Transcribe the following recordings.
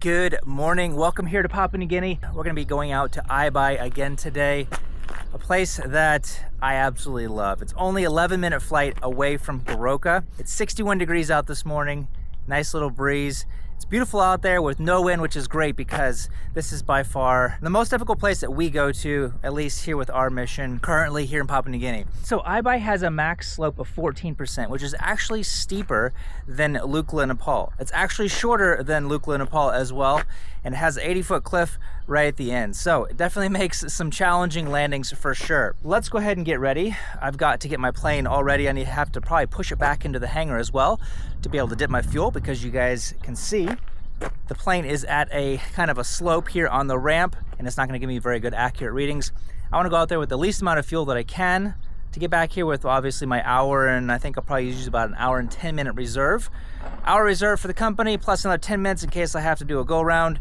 Good morning. Welcome here to Papua New Guinea. We're going to be going out to Ibai again today, a place that I absolutely love. It's only 11-minute flight away from Goroka. It's 61 degrees out this morning. Nice little breeze. It's beautiful out there with no wind, which is great because this is by far the most difficult place that we go to, at least here with our mission currently here in Papua New Guinea. So Ibai has a max slope of 14%, which is actually steeper than Lukla, Nepal. It's actually shorter than Lukla, Nepal as well, and it has an 80-foot cliff right at the end. So it definitely makes some challenging landings for sure. Let's go ahead and get ready. I've got to get my plane all ready. I need to have to probably push it back into the hangar as well to be able to dip my fuel, because you guys can see the plane is at a kind of a slope here on the ramp, and it's not going to give me very good accurate readings. I want to go out there with the least amount of fuel that I can to get back here with obviously my hour, and I think I'll probably use about an hour and 10-minute reserve. Hour reserve for the company, plus another 10 minutes in case I have to do a go-round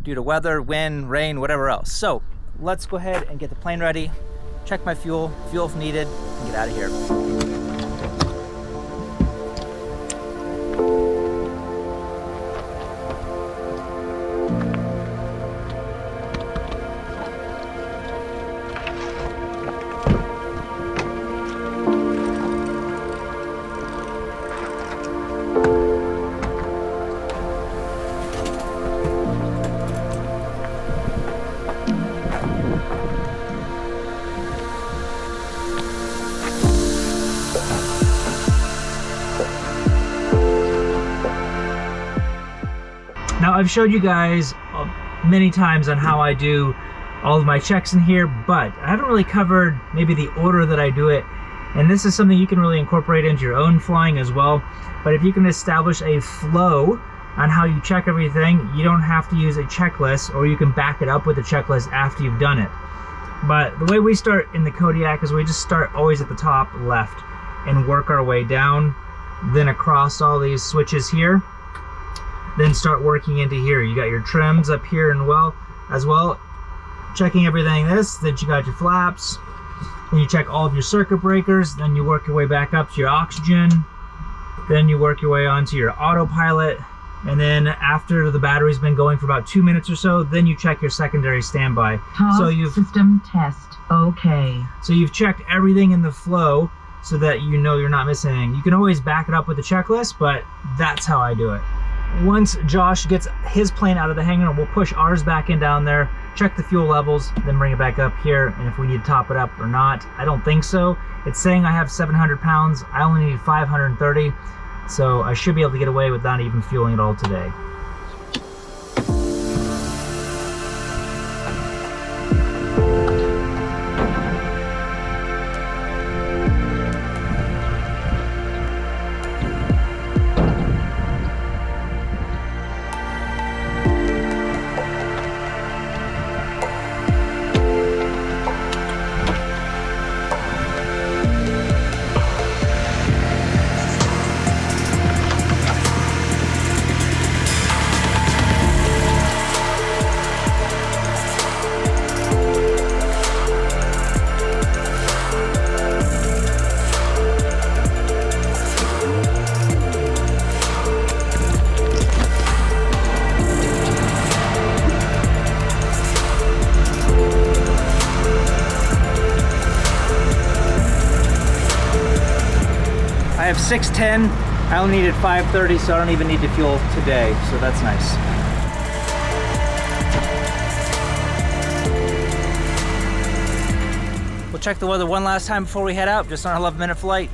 due to weather, wind, rain, whatever else. So let's go ahead and get the plane ready, check my fuel if needed, and get out of here. Now, I've showed you guys many times on how I do all of my checks in here, but I haven't really covered maybe the order that I do it. And this is something you can really incorporate into your own flying as well. But if you can establish a flow on how you check everything, you don't have to use a checklist, or you can back it up with a checklist after you've done it. But the way we start in the Kodiak is we just start always at the top left and work our way down, then across all these switches here. Then start working into here. You got your trims up here and as well, checking everything then you got your flaps, then you check all of your circuit breakers, then you work your way back up to your oxygen, then you work your way onto your autopilot, and then after the battery's been going for about 2 minutes or so, then you check your secondary standby. System test, okay. So you've checked everything in the flow so that you know you're not missing anything. You can always back it up with a checklist, but that's how I do it. Once Josh gets his plane out of the hangar, we'll push ours back in down there, check the fuel levels, then bring it back up here, and if we need to top it up or not. I don't think so. It's saying I have 700 pounds. I only need 530, so I should be able to get away with not even fueling it all today. I have 610. I only needed 530, so I don't even need to fuel today, so that's nice. We'll check the weather one last time before we head out, just on our 11-minute flight.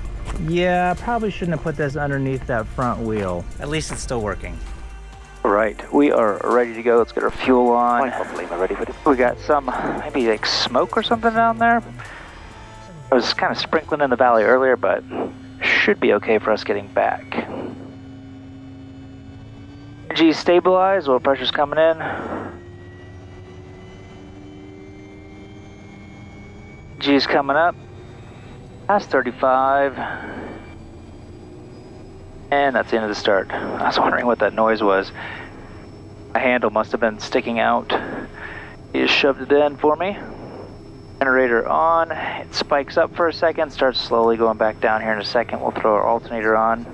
Yeah, I probably shouldn't have put this underneath that front wheel. At least it's still working. All right, we are ready to go. Let's get our fuel on. Hopefully I'm ready for it. We got some, maybe like smoke or something down there. It was kind of sprinkling in the valley earlier, but should be okay for us getting back. G stabilized, oil pressure's coming in. G's coming up. Past 35. And that's the end of the start. I was wondering what that noise was. My handle must have been sticking out. He just shoved it in for me. Generator on. It spikes up for a second, starts slowly going back down here in a second. We'll throw our alternator on.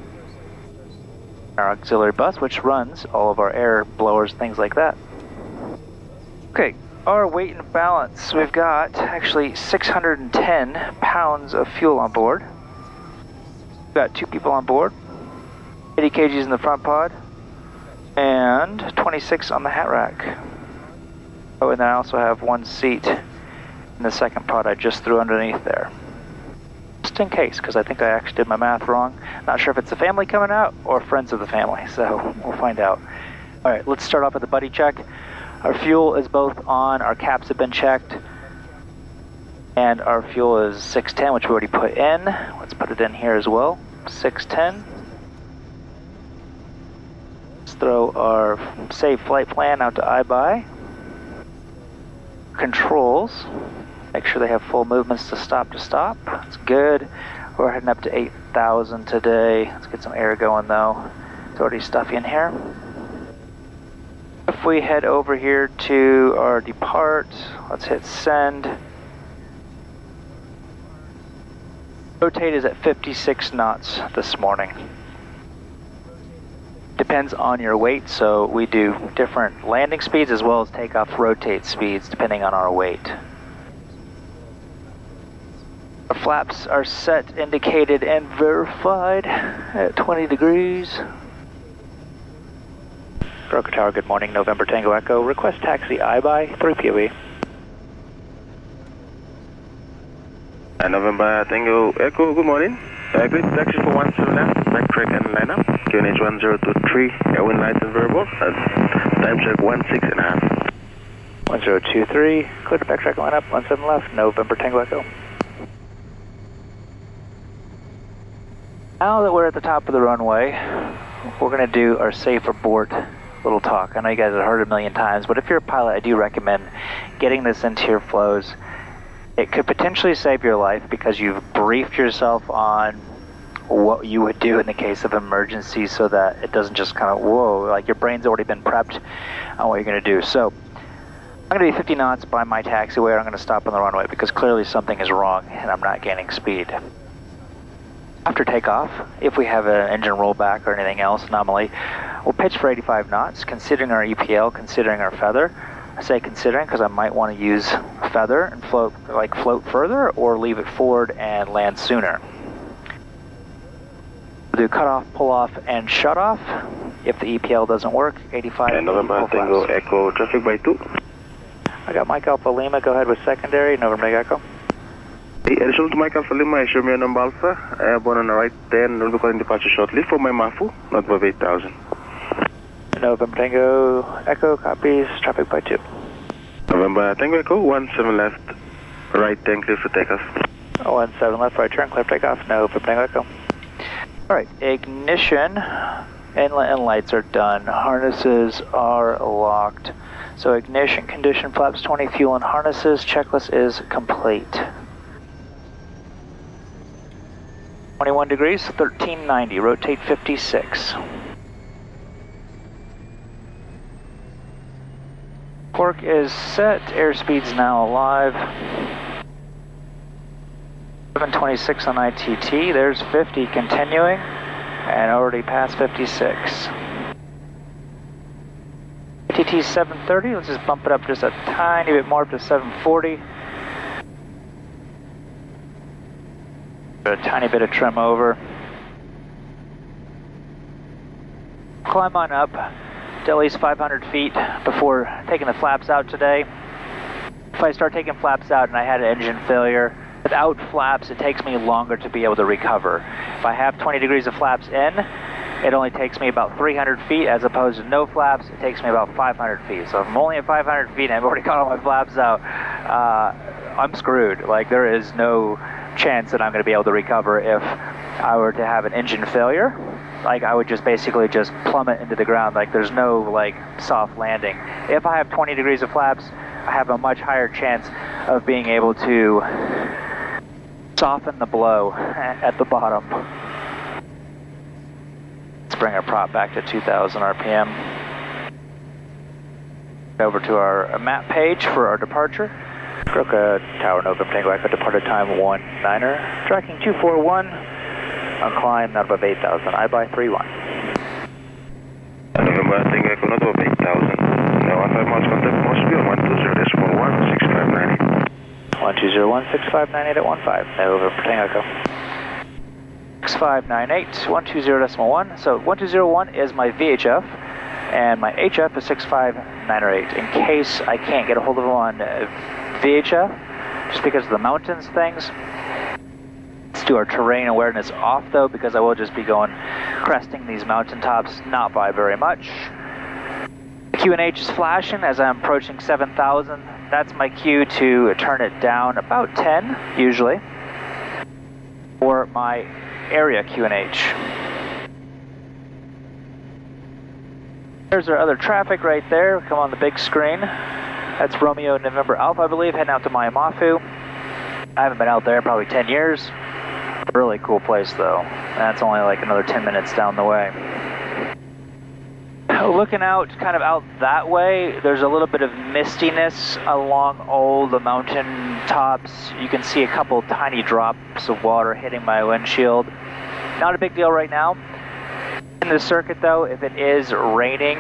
Our auxiliary bus, which runs all of our air blowers, things like that. Okay, our weight and balance. We've got actually 610 pounds of fuel on board. We've got 2 people on board, 80 kgs in the front pod, and 26 on the hat rack. Oh, and then I also have 1 seat in the second pod I just threw underneath there. Just in case, because I think I actually did my math wrong. Not sure if it's the family coming out or friends of the family, so we'll find out. All right, let's start off with the buddy check. Our fuel is both on, our caps have been checked, and our fuel is 610, which we already put in. Let's put it in here as well, 610. Let's throw our safe flight plan out to iBuy. Controls. Make sure they have full movements to stop. That's good. We're heading up to 8,000 today. Let's get some air going though. It's already stuffy in here. If we head over here to our depart, let's hit send. Rotate is at 56 knots this morning. Depends on your weight, so we do different landing speeds as well as takeoff rotate speeds depending on our weight. Our flaps are set, indicated, and verified at 20 degrees. Broker Tower, good morning, November Tango Echo. Request taxi iBuy, 3 POV. November Tango Echo, good morning. Good taxi for 17 left, back track and line up. QNH 1023, airwind lights and variable. Time check 16.5. 1023, clear to backtrack line up, 17 left, November Tango Echo. Now that we're at the top of the runway, we're going to do our safe abort little talk. I know you guys have heard it a million times, but if you're a pilot, I do recommend getting this into your flows. It could potentially save your life because you've briefed yourself on what you would do in the case of emergency so that it doesn't just kind of, whoa, like your brain's already been prepped on what you're going to do. So I'm going to be 50 knots by my taxiway, and I'm going to stop on the runway because clearly something is wrong and I'm not gaining speed. After takeoff, if we have an engine rollback or anything else anomaly, we'll pitch for 85 knots, considering our EPL, considering our feather. I say considering because I might want to use a feather and float further or leave it forward and land sooner. We'll do cutoff, pull off, and shut off. If the EPL doesn't work, 85. And November Tango Echo, traffic by 2. I got Mike Alpha Lima, go ahead with secondary, November Tango Echo. Additional to Mike Alpha Lima, show me a number Alpha, airborne on the right 10, will be calling departure shortly for my Mafu, not above 8,000. November Tango Echo, copies, traffic by 2. November Tango Echo, 17 left, right 10, clear for takeoff. 17 left, right turn, clear for takeoff, November Tango Echo. Alright, ignition, inlet and lights are done, harnesses are locked. So ignition, condition, flaps 20, fuel and harnesses, checklist is complete. 21 degrees, 1390, rotate 56. Cork is set, airspeed's now alive. 726 on ITT, there's 50 continuing, and already past 56. ITT 730, let's just bump it up just a tiny bit more up to 740. A tiny bit of trim over. Climb on up to at least 500 feet before taking the flaps out today. If I start taking flaps out and I had an engine failure, without flaps it takes me longer to be able to recover. If I have 20 degrees of flaps in, it only takes me about 300 feet as opposed to no flaps, it takes me about 500 feet. So if I'm only at 500 feet and I've already got all my flaps out, I'm screwed. Like there is no chance that I'm going to be able to recover if I were to have an engine failure. Like I would just basically just plummet into the ground. Like there's no like soft landing. If I have 20 degrees of flaps, I have a much higher chance of being able to soften the blow at the bottom. Let's bring our prop back to 2000 RPM. Over to our map page for our departure. Broca Tower November Tango Echo, departed time 19er. Tracking 241, on climb not above 8,000, iBuy 31. Tango Echo, not over 8,000. 15 miles contact Mosby on 120.16598. 120.16598 at 15, November Tango Echo. 6598, 120.1. So 1201 is my VHF, and my HF is 65908. In case I can't get a hold of them on VHF, just because of the mountains things. Let's do our terrain awareness off though, because I will just be going cresting these mountaintops, not by very much. QNH is flashing as I'm approaching 7,000. That's my cue to turn it down about 10, usually, for my area QNH. There's our other traffic right there. Come on the big screen. That's Romeo November Alpha, I believe, heading out to Maiamafu. I haven't been out there in probably 10 years. Really cool place though. That's only like another 10 minutes down the way. Looking out, kind of out that way, there's a little bit of mistiness along all the mountain tops. You can see a couple tiny drops of water hitting my windshield. Not a big deal right now. In the circuit though, if it is raining,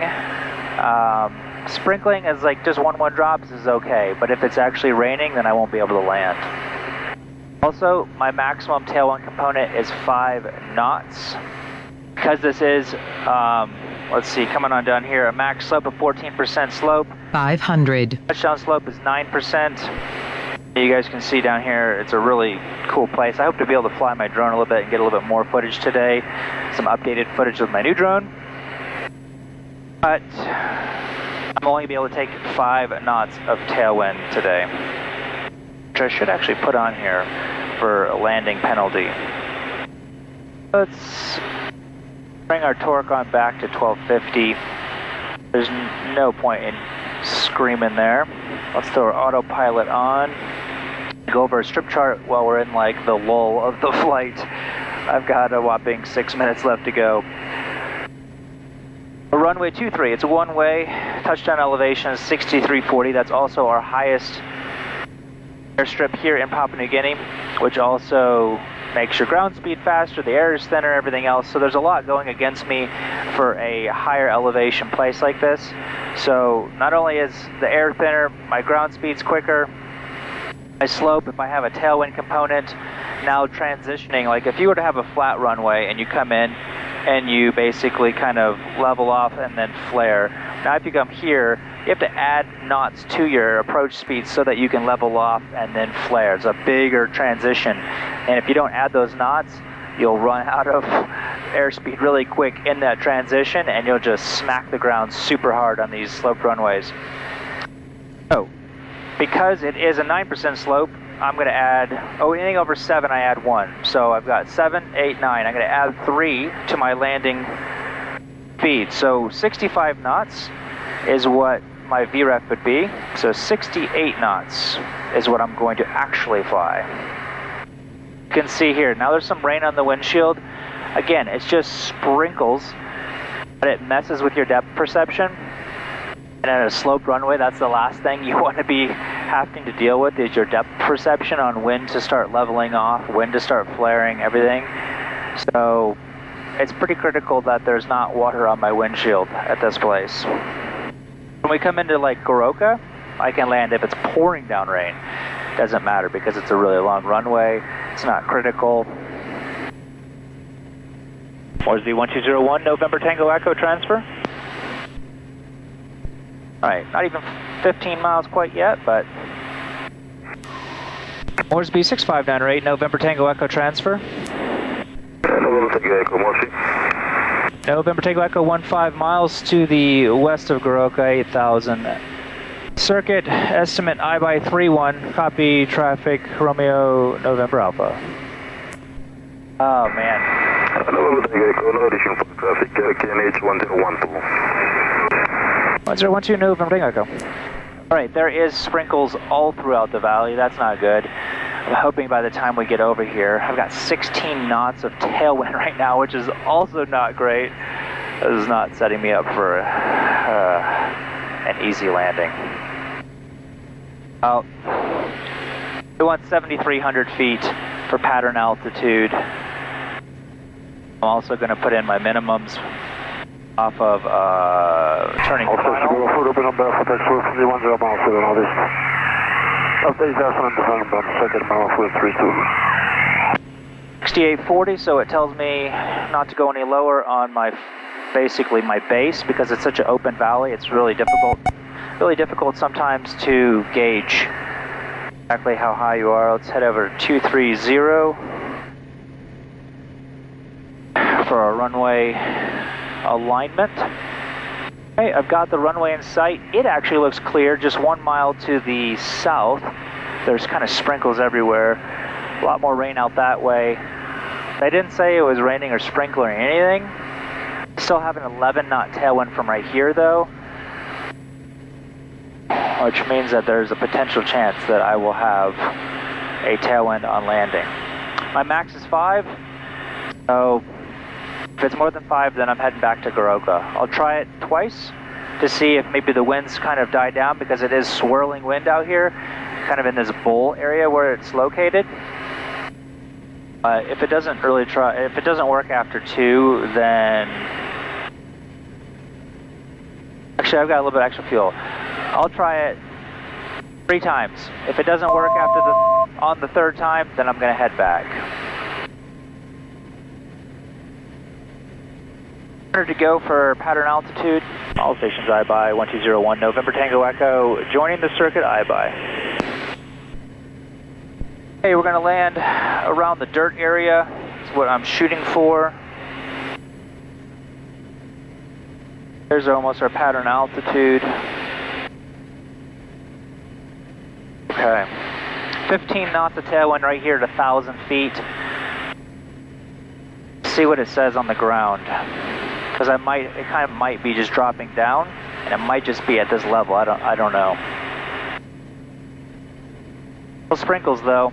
sprinkling is like just one drops is okay, but if it's actually raining, then I won't be able to land. Also, my maximum tailwind component is 5 knots. Because this is, let's see, coming on down here, a max slope of 14% slope. 500. Touchdown slope is 9%. You guys can see down here, it's a really cool place. I hope to be able to fly my drone a little bit and get a little bit more footage today. Some updated footage with my new drone. But I'm only be able to take 5 knots of tailwind today, which I should actually put on here for a landing penalty. Let's bring our torque on back to 1250. There's no point in screaming there. Let's throw our autopilot on. Go over a strip chart while we're in like the lull of the flight. I've got a whopping 6 minutes left to go. Runway 23, it's a one-way. Touchdown elevation is 6340. That's also our highest airstrip here in Papua New Guinea, which also makes your ground speed faster, the air is thinner, everything else. So there's a lot going against me for a higher elevation place like this. So not only is the air thinner, my ground speed's quicker, my slope, if I have a tailwind component, now transitioning, like if you were to have a flat runway and you come in and you basically kind of level off and then flare. Now if you come here, you have to add knots to your approach speed so that you can level off and then flare. It's a bigger transition. And if you don't add those knots, you'll run out of airspeed really quick in that transition and you'll just smack the ground super hard on these sloped runways. So, because it is a 9% slope, I'm going to add, anything over 7 I add 1. So I've got 7, 8, 9. I'm going to add 3 to my landing speed. So 65 knots is what my VREF would be. So 68 knots is what I'm going to actually fly. You can see here, now there's some rain on the windshield. Again, it's just sprinkles, but it messes with your depth perception. And at a sloped runway, that's the last thing you want to be having to deal with is your depth perception on when to start leveling off, when to start flaring, everything. So it's pretty critical that there's not water on my windshield at this place. When we come into like Goroka, I can land if it's pouring down rain. Doesn't matter because it's a really long runway. It's not critical. Moresby 1201, November Tango Echo transfer. Alright, not even 15 miles quite yet, but Moresby 6598, November Tango Echo transfer. November Tango Echo, Moresby. November Tango Echo 15 miles to the west of Goroka, 8,000. Circuit, estimate I by 31, copy traffic, Romeo, November Alpha. Oh man. November Tango Echo, no addition for traffic, KNH 1012. 1012 November Tango Echo. Alright, there is sprinkles all throughout the valley, that's not good. I'm hoping by the time we get over here, I've got 16 knots of tailwind right now, which is also not great. This is not setting me up for an easy landing. We want 7,300 feet for pattern altitude. I'm also going to put in my minimums. off of turning final. T110 miles to the northeast. Update Cessna and design about second mile for 32. 6840, so it tells me not to go any lower on my, basically my base, because it's such an open valley. It's really difficult sometimes to gauge exactly how high you are. Let's head over to 230 for our runway alignment. Okay, I've got the runway in sight. It actually looks clear. Just 1 mile to the south, there's kind of sprinkles everywhere. A lot more rain out that way. They didn't say it was raining or sprinkling or anything. Still have an 11 knot tailwind from right here though, which means that there's a potential chance that I will have a tailwind on landing. My max is 5, so if it's more than 5, then I'm heading back to Goroka. I'll try it twice to see if maybe the winds kind of die down, because it is swirling wind out here, kind of in this bowl area where it's located. If it doesn't work after 2, then actually I've got a little bit of extra fuel. I'll try it 3 times. If it doesn't work on the 3rd time, then I'm going to head back. To go for pattern altitude. All stations I-by 1201 November Tango Echo, joining the circuit I-by. Hey, we're going to land around the dirt area. That's what I'm shooting for. There's almost our pattern altitude. Okay. 15 knots of tailwind right here at 1,000 feet. See what it says on the ground. Because it kind of might be just dropping down, and it might just be at this level. I don't know. Little sprinkles though.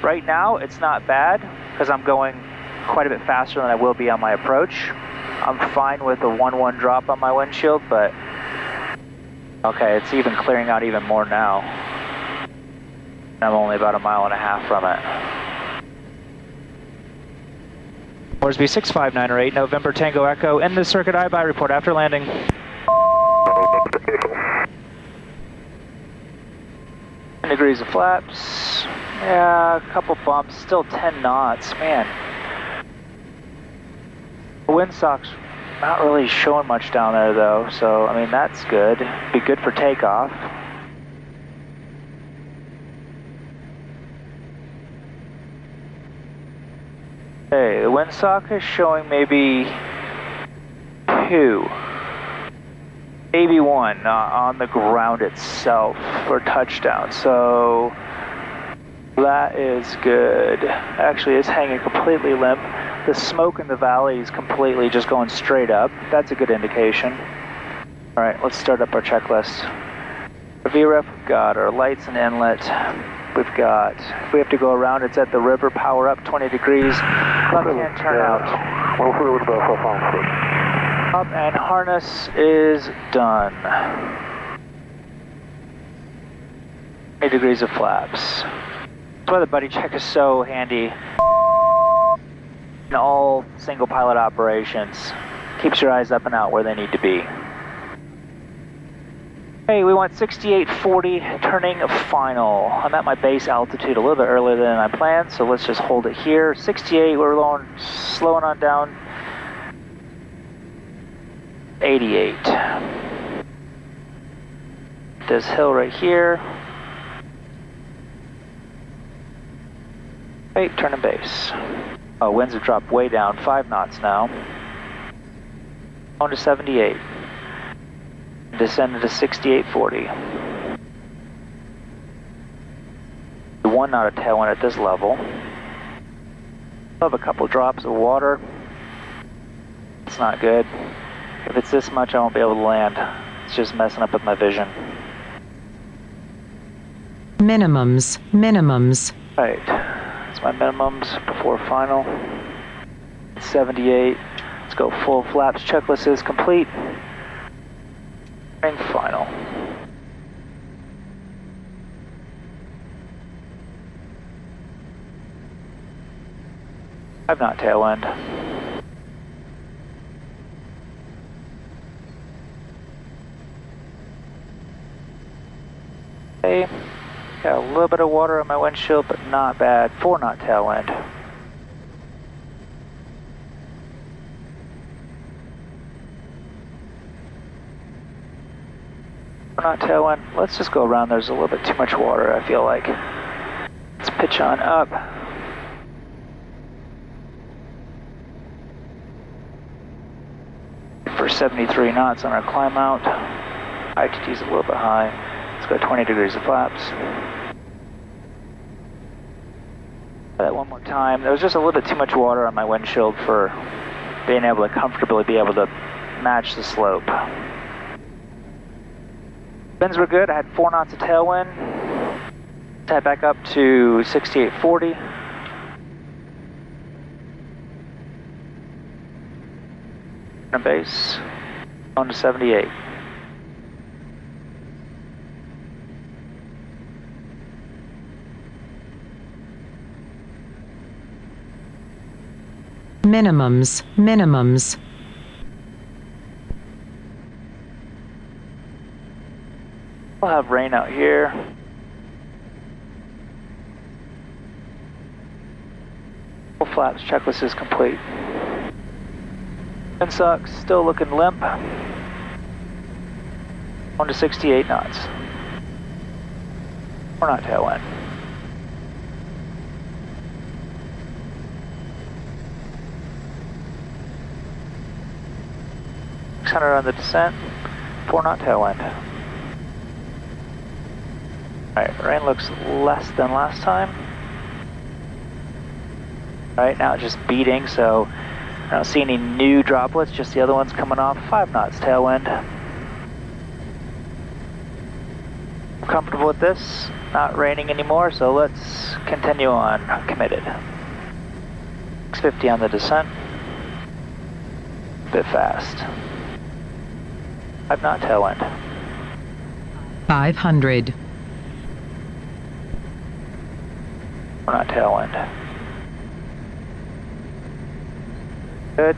Right now it's not bad because I'm going quite a bit faster than I will be on my approach. I'm fine with the 1-1 drop on my windshield, but okay, it's even clearing out even more now. I'm only about 1.5 miles from it. Moresby 65908, November Tango Echo, in the circuit I-by, report after landing. 10 degrees of flaps, yeah, a couple bumps, still 10 knots, man. The windsock's not really showing much down there though, so I mean that's good. Be good for takeoff. Okay, the windsock is showing maybe 2, maybe 1 on the ground itself for touchdown, so that is good. Actually, it's hanging completely limp. The smoke in the valley is completely just going straight up. That's a good indication. All right, let's start up our checklist. For VREF, we've got our lights and inlet. We've got, if we have to go around, it's at the river, power up 20 degrees, left-hand turnout. Up and harness is done. 20 degrees of flaps. That's why the buddy check is so handy in all single pilot operations. Keeps your eyes up and out where they need to be. Hey, we want 6840 turning final. I'm at my base altitude a little bit earlier than I planned, so let's just hold it here. 68, we're slowing on down. 88. This hill right here. Wait, turning base. Oh, winds have dropped way down, 5 knots now. On to 78. Descended to 6840. 1 knot of tailwind at this level. I'll have a couple drops of water. It's not good. If it's this much, I won't be able to land. It's just messing up with my vision. Minimums. Right. That's my minimums before final. 78. Let's go full flaps. Checklist is complete. Final. I've not tailwind. Okay, got a little bit of water on my windshield, but not bad. 4-knot tailwind. 4-knot tailwind. Let's just go around. There's a little bit too much water, I feel like. Let's pitch on up. For 73 knots on our climb out. ITT's a little bit high. Let's go 20 degrees of flaps. That one more time. There was just a little bit too much water on my windshield for being able to comfortably be able to match the slope. Winds were good. I had 4 knots of tailwind. Let's head back up to 6840. Base on to 78. Minimums. We'll have rain out here. Full flaps checklist is complete. Wind sucks, still looking limp. On to 68 knots. 4-knot tailwind. .600 on the descent. 4-knot tailwind. Alright, rain looks less than last time. Right now it's just beating, so I don't see any new droplets, just the other ones coming off. 5 knots tailwind. I'm comfortable with this. Not raining anymore, so let's continue on. Committed. 650 on the descent. A bit fast. 5 knot tailwind. 500. 4 knot tailwind. Good.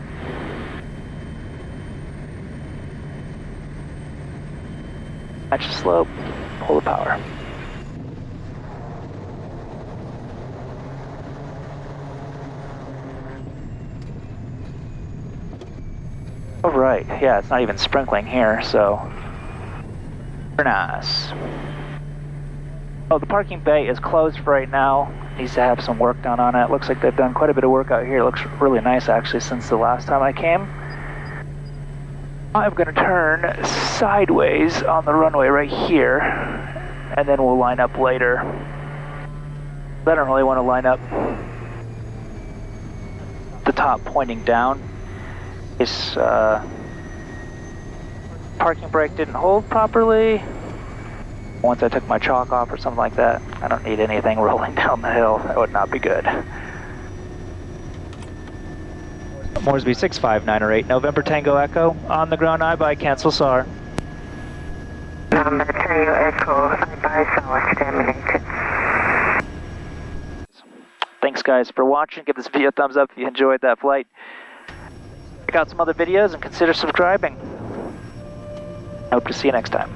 Match the slope, pull the power. All right, yeah, it's not even sprinkling here, so very nice. Oh, the parking bay is closed for right now. Needs to have some work done on it. Looks like they've done quite a bit of work out here. It looks really nice actually since the last time I came. I'm going to turn sideways on the runway right here, and then we'll line up later. I don't really want to line up the top pointing down. This parking brake didn't hold properly. Once I took my chalk off or something like that, I don't need anything rolling down the hill. That would not be good. Moresby 65908, November Tango Echo, on the ground iBuy, cancel SAR. November Tango Echo, iBuy SAR, terminated. Thanks guys for watching. Give this video a thumbs up if you enjoyed that flight. Check out some other videos and consider subscribing. I hope to see you next time.